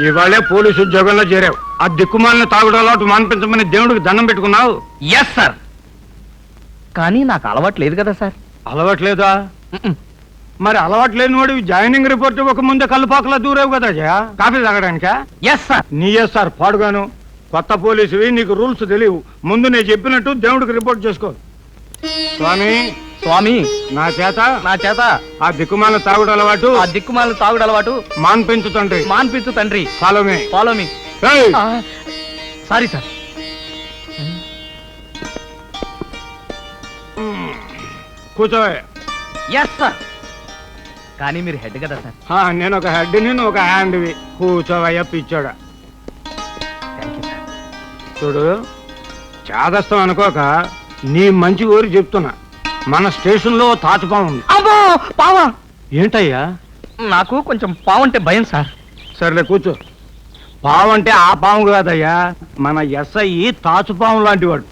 ఇవాళే పోలీసు ఉద్యోగంలో చేరావు. ఆ దిక్కుమాలిన తాగుడు అలవాటు మానిపించమని దేవుడికి దండం పెట్టుకున్నావు. Yes sir. కానీ నాకు అలవాటు లేదు కదా సార్. అలవాట్లేదా? మరి అలవాటు లేని వాడు జాయినింగ్ రిపోర్ట్ ఒక ముందే కల్లుపాకలా దూరేవు కదా జయ, కాఫీ తాగడానికా? Yes sir. నీ ఎస్ సార్ పాడుగాను. కొత్త పోలీసువి, నీకు రూల్స్ తెలియవు. ముందు నేను చెప్పినట్టు దేవుడికి రిపోర్ట్ చేసుకో. స్వామి స్వామి నా చేత ఆ దిక్కుమాలిన తాగుడు అలవాటు మాన్పించు తండ్రి. Follow me. Sorry sir. కూర్చోవే. Yes sir. కానీ మీరు హెడ్ కదా సార్. నేను ఒక హెడ్ని, నువ్వు ఒక హ్యాండ్వి. కూర్చోవయ్యా పిచ్చోడా. చూడు, చాదస్తం అనుకోక నీ మంచి ఊరి చెప్తున్నా. మన స్టేషన్ లో తాచుపాము ఉంది. అబ్బో, పావా? ఏంటయ్యా? నాకు కొంచెం పావు అంటే భయం సార్. సర్లే కూర్చో. పావు అంటే ఆ పాము కాదయ్యా, మన ఎస్ఐ తాచుపాము లాంటి వాడు.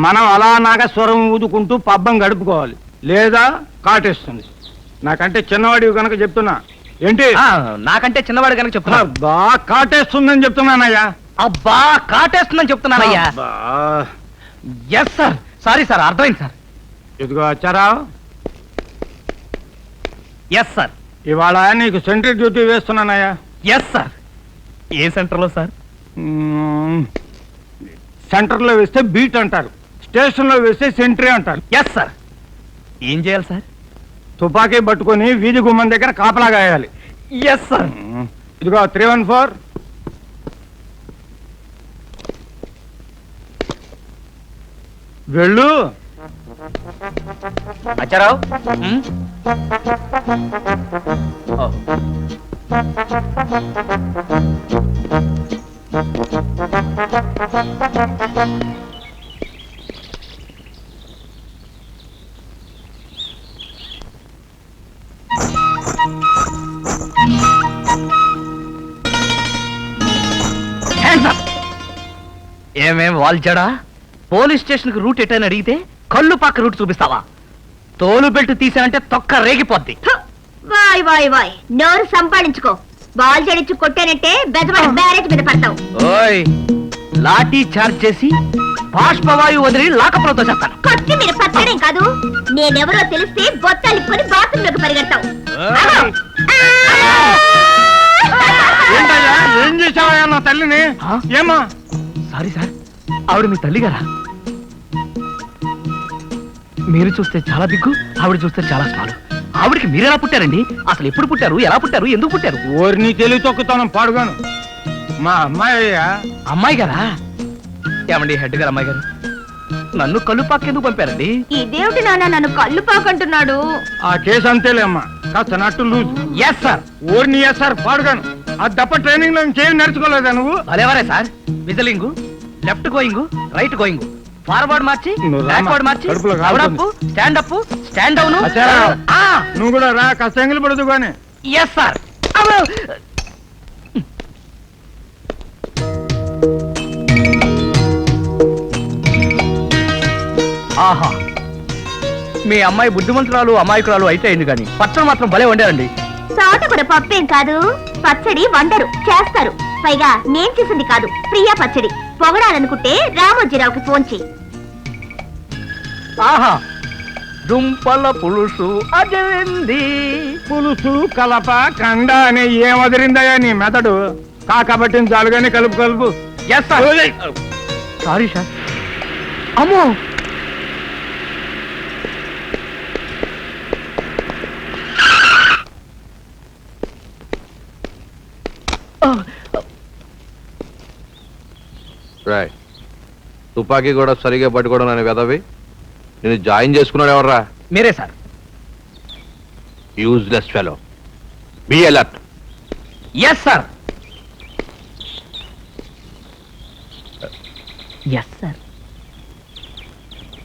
మనం అలా నాగస్వరం ఊదుకుంటూ పబ్బం గడుపుకోవాలి, లేదా కాటేస్తుంది. నాకంటే చిన్నవాడివి కనుక చెప్తున్నా. ఏంటి? నాకంటే చిన్నవాడు కనుక చెప్తున్నా. బా కాటేస్తుందని చెప్తున్నానయ్యా. అబ్బా, కాటేస్తుందని చెప్తున్నానయ్యా. Yes sir. సారీ సార్, అర్థమైంది సార్. ఇదిగో వచ్చారా? Yes sir. ఇవాళ నీకు సెంట్రీ డ్యూటీ వేస్తున్నానయ్యా. Yes sir. ఏ సెంటర్లో సార్? సెంటర్లో వేస్తే బీట్ అంటారు, స్టేషన్లో వేస్తే సెంట్రీ అంటారు. Yes sir. ఏం చేయాలి సార్? తుపాకీ పట్టుకొని వీధి గుమ్మం దగ్గర కాపలా గాయాలి. Yes sir. ఇదిగో 314. వెళ్ళు. అచ్చారావు. ఏమేం వాల్చాడా? పోలీస్ స్టేషన్ కి రూట్ ఎటని అడిగితే కళ్ళు పక్క రూట్ చూపిస్తావా? తోలు బెల్ట్ తీసానంటే తొక్క రేగిపోద్ది. వాయ్ వాయ్ వాయ్, నోరు సంపాదించుకో. బాల్ జడించి కొట్టానంటే బెజవాడ బ్యారేజ్ మీద పడతావు. ఓయ్, లాఠీ చార్జ్ చేసి బాష్పవాయు వదిలి లాకప్లతో చేస్తాను. కొట్టి మీరు పచ్చడేం కాదు, నేనెవరో తెలిస్తే బొత్తాలిప్పుకొని బాత్రూమ్ లోకి పరిగెడతావు. ఏం చేసావా నా తల్లిని? ఏమా? సారీ సార్, ఆవిడ మీ తల్లి గారా? మీరు చూస్తే చాలా బిగ్గు, ఆవిడ చూస్తే చాలా స్మాల్. ఆవిడకి మీరెలా పుట్టారండి? అసలు ఎప్పుడు పుట్టారు, ఎలా పుట్టారు, ఎందుకు పుట్టారు? ఓరిని తెలివి తొక్కుతాను పాడుగాను. మా అమ్మాయి. అమ్మాయి గారా? ఏమండి హెడ్ గారు, అమ్మాయి గారు నన్ను కళ్ళు ఎందుకు పంపారండి? ఇదేమిటి నాన్న నన్ను కళ్ళు పాకంటున్నాడు? ఆ కేసు అంతేలేమ్మా, కాస్త నట్టు లూజు. Yes sir. ఓరిని ఎస్ సార్ పాడుగాను. అది తప్ప ట్రైనింగ్ లో ఇంకేం నేర్చుకోలేదా నువ్వు? అదేవరే sir, whistling, left going, right going, forward march, backward march, stand up, stand down. నువ్వు కూడా రా, కాస్త ఎంగిలి పడదు కానీ. Yes sir. ఆహా, మీ అమ్మాయి బుద్ధిమంతురాలు అమాయకురాలు అయితే అయింది, కానీ పచ్చడి మాత్రం భలే వండారండి. తోటకూర పప్పేం కాదు, పచ్చడి వండరు, చేస్తారు. పైగా నేను చేసింది కాదు, ప్రియా పచ్చడి. పొగడాలనుకుంటే రామోజీరావుకి ఫోన్ చెయ్యి. ఆహా, దుంపల పులుసు అదిరింది. పులుసు కలప కండ అని ఏం వదిలిందయ్యా నీ మెదడు? కాకబట్టిన చాలుగానే కలుపు కలుపు. Yes sir. Sorry sir. అమ్మో, తుపాకీ కూడా సరిగా పట్టుకోవడం అనే వెదవి నేను జాయిన్ చేసుకున్నాడు ఎవర్రా? మీరే sir. Useless fellow. Be alert. Yes sir. Yes sir.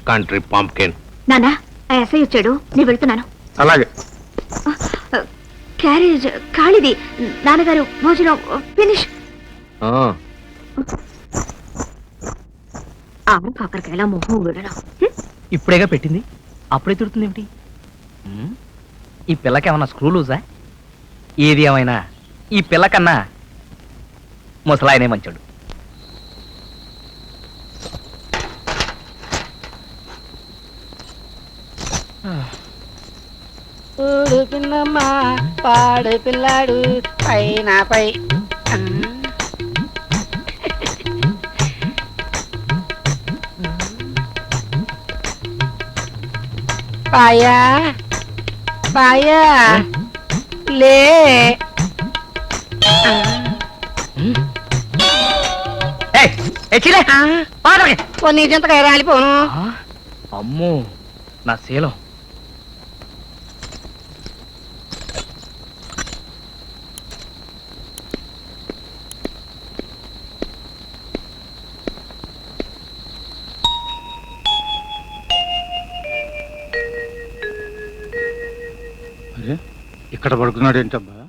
Country pumpkin. నానా, ఆ ఎస్ఐ వచ్చాడు, నేను వెళ్తున్నాను. అలాగే. క్యారేజ్ ఖాళీది. నాన్నగారు భోజనం ఫినిష్. కాకరకాయలా మొహం విడడం. ఇప్పుడేగా పెట్టింది, అప్పుడే తిడుతుంది ఏమిటి? ఈ పిల్లకి ఏమన్నా స్క్రూ లూజా? ఏది ఏమైనా ఈ పిల్లకన్నా ముసలాయనే మంచోడు. ఊడు పిన్నమ్మ పాడు పిల్లాడు పైన పై పాయా పాయా లే కొన్ని చింతకాయ రాలిపోను. అమ్మో నా శీలం. అరే ఇక్కడ పడుకున్నాడు ఏంటబ్బా?